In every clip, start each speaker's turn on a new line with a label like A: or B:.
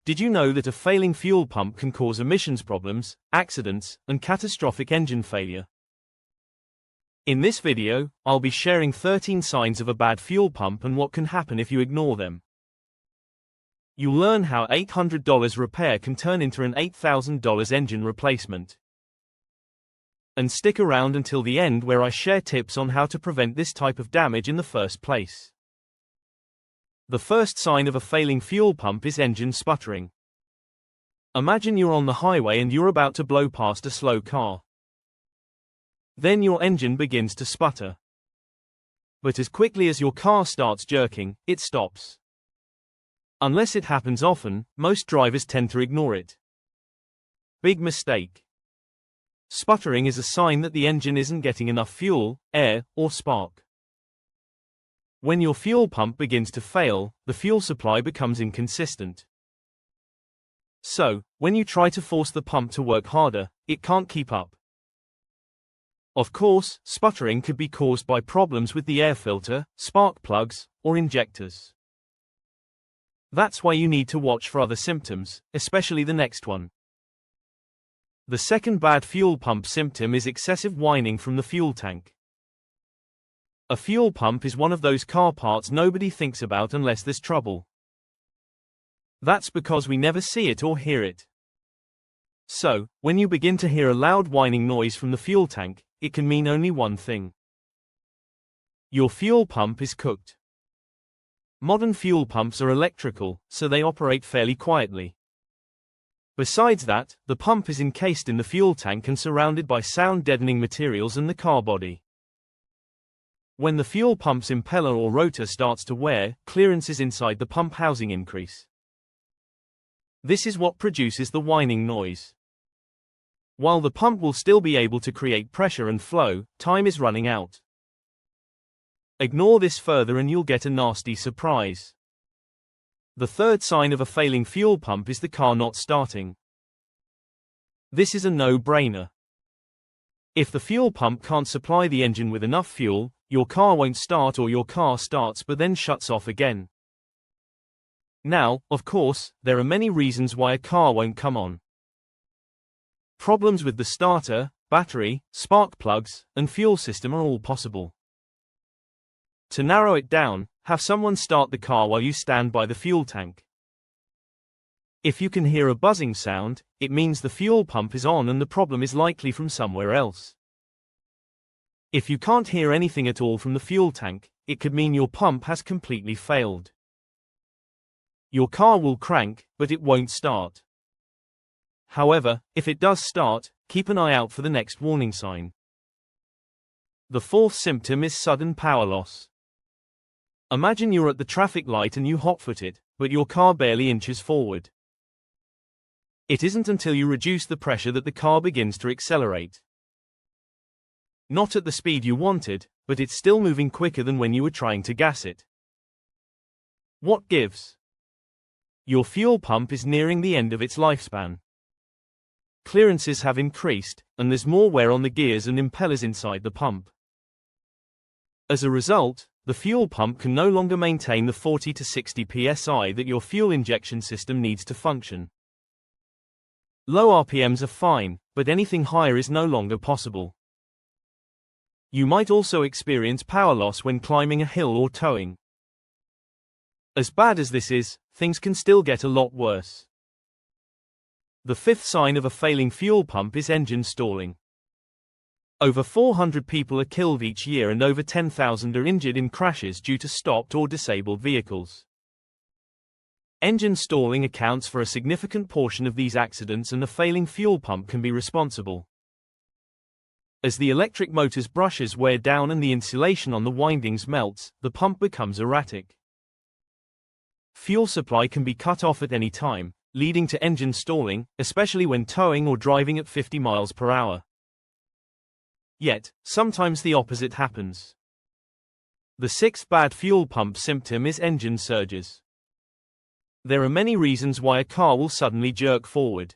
A: Did you know that a failing fuel pump can cause emissions problems, accidents, and catastrophic engine failure? In this video, I'll be sharing 13 signs of a bad fuel pump and what can happen if you ignore them. You'll learn how $800 repair can turn into an $8,000 engine replacement. And stick around until the end where I share tips on how to prevent this type of damage in the first place. The first sign of a failing fuel pump is engine sputtering. Imagine you're on the highway and you're about to blow past a slow car. Then your engine begins to sputter. But as quickly as your car starts jerking, it stops. Unless it happens often, most drivers tend to ignore it. Big mistake. Sputtering is a sign that the engine isn't getting enough fuel, air, or spark. When your fuel pump begins to fail, the fuel supply becomes inconsistent. So, when you try to force the pump to work harder, it can't keep up. Of course, sputtering could be caused by problems with the air filter, spark plugs, or injectors. That's why you need to watch for other symptoms, especially the next one. The second bad fuel pump symptom is excessive whining from the fuel tank. A fuel pump is one of those car parts nobody thinks about unless there's trouble. That's because we never see it or hear it. So, when you begin to hear a loud whining noise from the fuel tank, it can mean only one thing. Your fuel pump is cooked. Modern fuel pumps are electrical, so they operate fairly quietly. Besides that, the pump is encased in the fuel tank and surrounded by sound-deadening materials and the car body. When the fuel pump's impeller or rotor starts to wear, clearances inside the pump housing increase. This is what produces the whining noise. While the pump will still be able to create pressure and flow, time is running out. Ignore this further and you'll get a nasty surprise. The third sign of a failing fuel pump is the car not starting. This is a no-brainer. If the fuel pump can't supply the engine with enough fuel, your car won't start, or your car starts but then shuts off again. Now, of course, there are many reasons why a car won't come on. Problems with the starter, battery, spark plugs, and fuel system are all possible. To narrow it down, have someone start the car while you stand by the fuel tank. If you can hear a buzzing sound, it means the fuel pump is on and the problem is likely from somewhere else. If you can't hear anything at all from the fuel tank, it could mean your pump has completely failed. Your car will crank, but it won't start. However, if it does start, keep an eye out for the next warning sign. The fourth symptom is sudden power loss. Imagine you're at the traffic light and you hot-foot it, but your car barely inches forward. It isn't until you reduce the pressure that the car begins to accelerate. Not at the speed you wanted, but it's still moving quicker than when you were trying to gas it. What gives? Your fuel pump is nearing the end of its lifespan. Clearances have increased, and there's more wear on the gears and impellers inside the pump. As a result, the fuel pump can no longer maintain the 40 to 60 psi that your fuel injection system needs to function. Low RPMs are fine, but anything higher is no longer possible. You might also experience power loss when climbing a hill or towing. As bad as this is, things can still get a lot worse. The fifth sign of a failing fuel pump is engine stalling. Over 400 people are killed each year and over 10,000 are injured in crashes due to stopped or disabled vehicles. Engine stalling accounts for a significant portion of these accidents, and a failing fuel pump can be responsible. As the electric motor's brushes wear down and the insulation on the windings melts, the pump becomes erratic. Fuel supply can be cut off at any time, leading to engine stalling, especially when towing or driving at 50 miles per hour. Yet, sometimes the opposite happens. The sixth bad fuel pump symptom is engine surges. There are many reasons why a car will suddenly jerk forward.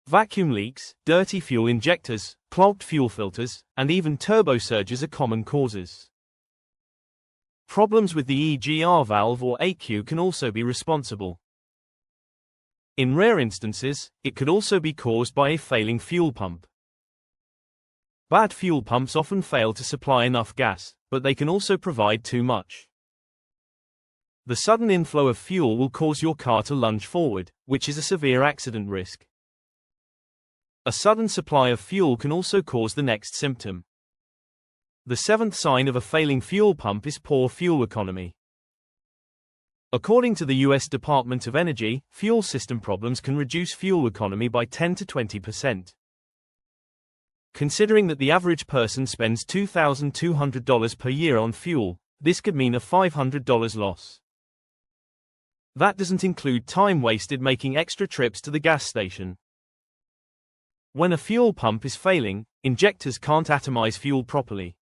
A: Vacuum leaks, dirty fuel injectors, clogged fuel filters, and even turbo surges are common causes. Problems with the EGR valve or AQ can also be responsible. In rare instances, it could also be caused by a failing fuel pump. Bad fuel pumps often fail to supply enough gas, but they can also provide too much. The sudden inflow of fuel will cause your car to lunge forward, which is a severe accident risk. A sudden supply of fuel can also cause the next symptom. The seventh sign of a failing fuel pump is poor fuel economy. According to the US Department of Energy, fuel system problems can reduce fuel economy by 10 to 20%. Considering that the average person spends $2,200 per year on fuel, this could mean a $500 loss. That doesn't include time wasted making extra trips to the gas station. When a fuel pump is failing, injectors can't atomize fuel properly.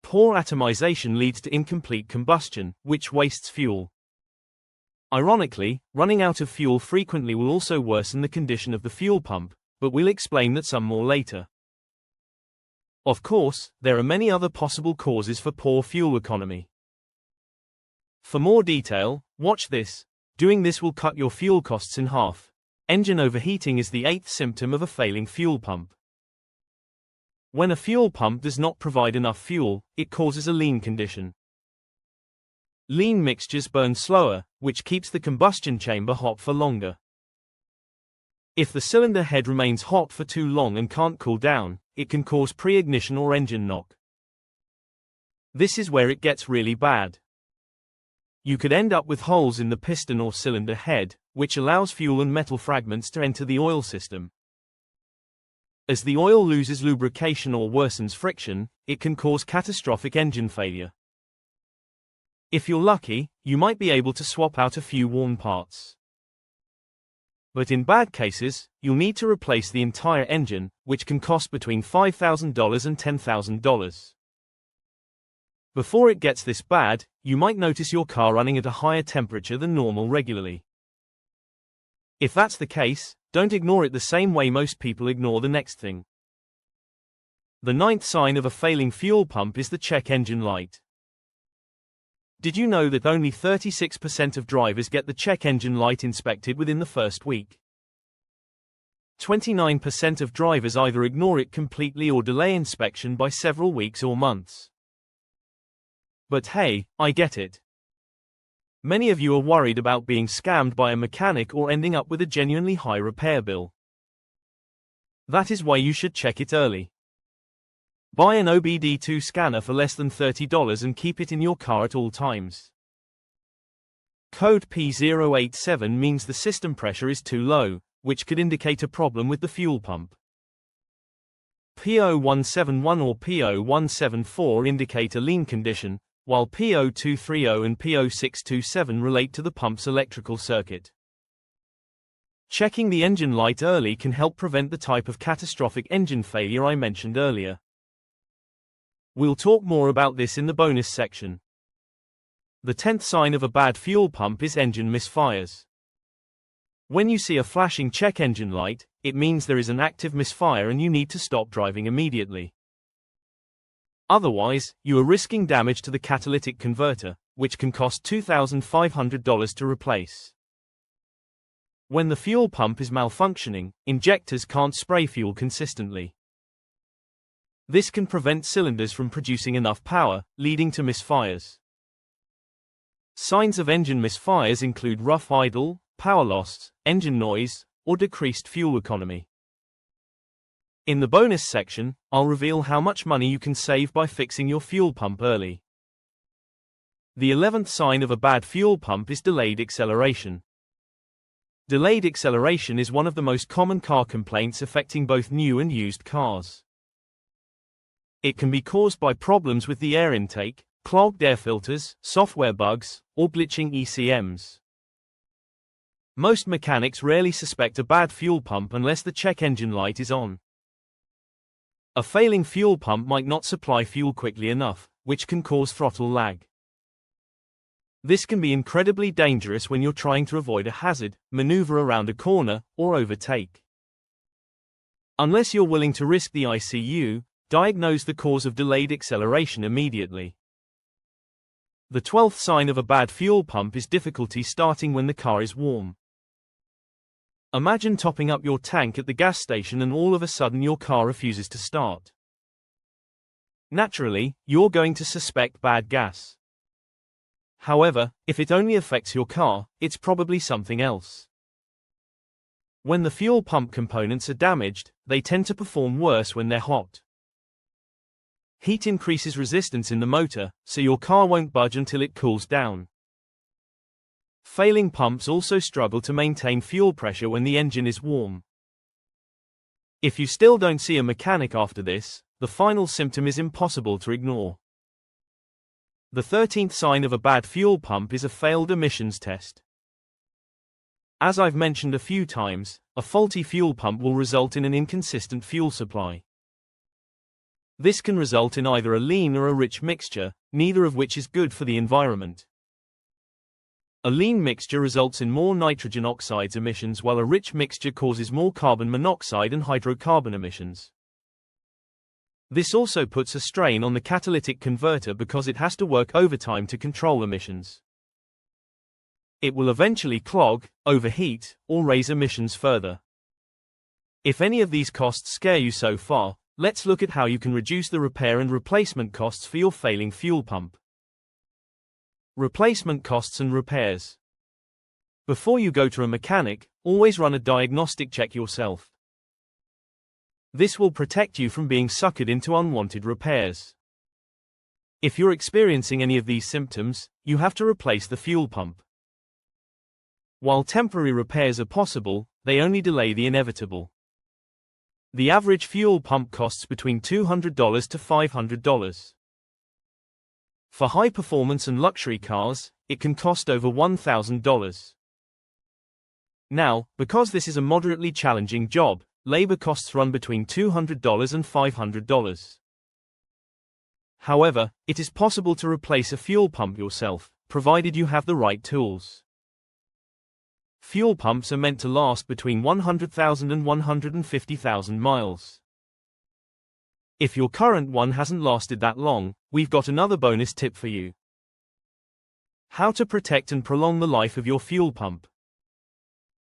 A: Poor atomization leads to incomplete combustion, which wastes fuel. Ironically, running out of fuel frequently will also worsen the condition of the fuel pump, but we'll explain that some more later. Of course, there are many other possible causes for poor fuel economy. For more detail, watch this. Doing this will cut your fuel costs in half. Engine overheating is the eighth symptom of a failing fuel pump. When a fuel pump does not provide enough fuel, it causes a lean condition. Lean mixtures burn slower, which keeps the combustion chamber hot for longer. If the cylinder head remains hot for too long and can't cool down, it can cause pre-ignition or engine knock. This is where it gets really bad. You could end up with holes in the piston or cylinder head, which allows fuel and metal fragments to enter the oil system. As the oil loses lubrication or worsens friction, it can cause catastrophic engine failure. If you're lucky, you might be able to swap out a few worn parts. But in bad cases, you'll need to replace the entire engine, which can cost between $5,000 and $10,000. Before it gets this bad, you might notice your car running at a higher temperature than normal regularly. If that's the case, don't ignore it the same way most people ignore the next thing. The ninth sign of a failing fuel pump is the check engine light. Did you know that only 36% of drivers get the check engine light inspected within the first week? 29% of drivers either ignore it completely or delay inspection by several weeks or months. But hey, I get it. Many of you are worried about being scammed by a mechanic or ending up with a genuinely high repair bill. That is why you should check it early. Buy an OBD2 scanner for less than $30 and keep it in your car at all times. Code P087 means the system pressure is too low, which could indicate a problem with the fuel pump. P0171 or P0174 indicate a lean condition, while P0230 and P0627 relate to the pump's electrical circuit. Checking the engine light early can help prevent the type of catastrophic engine failure I mentioned earlier. We'll talk more about this in the bonus section. The 10th sign of a bad fuel pump is engine misfires. When you see a flashing check engine light, it means there is an active misfire and you need to stop driving immediately. Otherwise, you are risking damage to the catalytic converter, which can cost $2,500 to replace. When the fuel pump is malfunctioning, injectors can't spray fuel consistently. This can prevent cylinders from producing enough power, leading to misfires. Signs of engine misfires include rough idle, power loss, engine noise, or decreased fuel economy. In the bonus section, I'll reveal how much money you can save by fixing your fuel pump early. The 11th sign of a bad fuel pump is delayed acceleration. Delayed acceleration is one of the most common car complaints affecting both new and used cars. It can be caused by problems with the air intake, clogged air filters, software bugs, or glitching ECMs. Most mechanics rarely suspect a bad fuel pump unless the check engine light is on. A failing fuel pump might not supply fuel quickly enough, which can cause throttle lag. This can be incredibly dangerous when you're trying to avoid a hazard, maneuver around a corner, or overtake. Unless you're willing to risk the ICU, diagnose the cause of delayed acceleration immediately. The 12th sign of a bad fuel pump is difficulty starting when the car is warm. Imagine topping up your tank at the gas station and all of a sudden your car refuses to start. Naturally, you're going to suspect bad gas. However, if it only affects your car, it's probably something else. When the fuel pump components are damaged, they tend to perform worse when they're hot. Heat increases resistance in the motor, so your car won't budge until it cools down. Failing pumps also struggle to maintain fuel pressure when the engine is warm. If you still don't see a mechanic after this, the final symptom is impossible to ignore. The 13th sign of a bad fuel pump is a failed emissions test. As I've mentioned a few times, a faulty fuel pump will result in an inconsistent fuel supply. This can result in either a lean or a rich mixture, neither of which is good for the environment. A lean mixture results in more nitrogen oxides emissions, while a rich mixture causes more carbon monoxide and hydrocarbon emissions. This also puts a strain on the catalytic converter because it has to work overtime to control emissions. It will eventually clog, overheat, or raise emissions further. If any of these costs scare you so far, let's look at how you can reduce the repair and replacement costs for your failing fuel pump. Replacement costs and repairs. Before you go to a mechanic, always run a diagnostic check yourself. This will protect you from being suckered into unwanted repairs. If you're experiencing any of these symptoms, you have to replace the fuel pump. While temporary repairs are possible, they only delay the inevitable. The average fuel pump costs between $200 to $500. For high-performance and luxury cars, it can cost over $1,000. Now, because this is a moderately challenging job, labor costs run between $200 and $500. However, it is possible to replace a fuel pump yourself, provided you have the right tools. Fuel pumps are meant to last between 100,000 and 150,000 miles. If your current one hasn't lasted that long, we've got another bonus tip for you. How to protect and prolong the life of your fuel pump.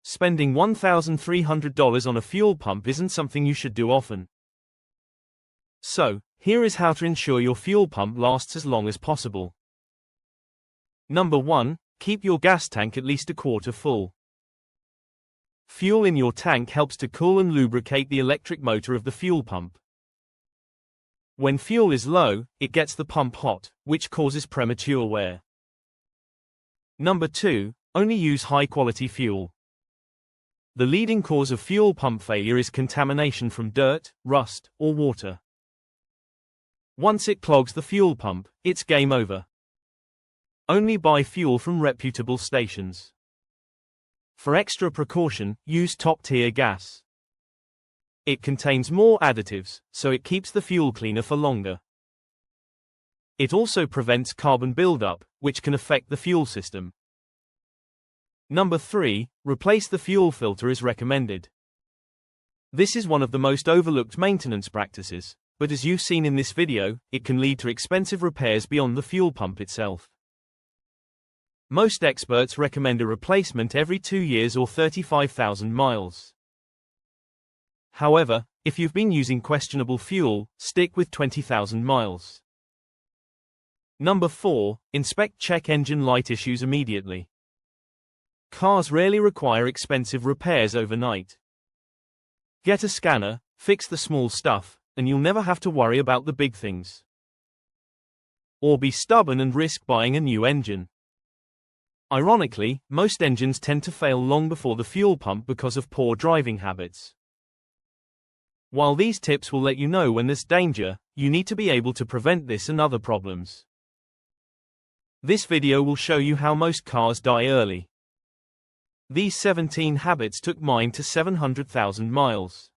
A: Spending $1,300 on a fuel pump isn't something you should do often. So, here is how to ensure your fuel pump lasts as long as possible. Number 1. Keep your gas tank at least a quarter full. Fuel in your tank helps to cool and lubricate the electric motor of the fuel pump. When fuel is low, it gets the pump hot, which causes premature wear. Number 2. Only use high-quality fuel. The leading cause of fuel pump failure is contamination from dirt, rust, or water. Once it clogs the fuel pump, it's game over. Only buy fuel from reputable stations. For extra precaution, use top-tier gas. It contains more additives, so it keeps the fuel cleaner for longer. It also prevents carbon buildup, which can affect the fuel system. Number 3. Replace the fuel filter as recommended. This is one of the most overlooked maintenance practices, but as you've seen in this video, it can lead to expensive repairs beyond the fuel pump itself. Most experts recommend a replacement every 2 years or 35,000 miles. However, if you've been using questionable fuel, stick with 20,000 miles. Number 4. Inspect check engine light issues immediately. Cars rarely require expensive repairs overnight. Get a scanner, fix the small stuff, and you'll never have to worry about the big things. Or be stubborn and risk buying a new engine. Ironically, most engines tend to fail long before the fuel pump because of poor driving habits. While these tips will let you know when there's danger, you need to be able to prevent this and other problems. This video will show you how most cars die early. These 17 habits took mine to 700,000 miles.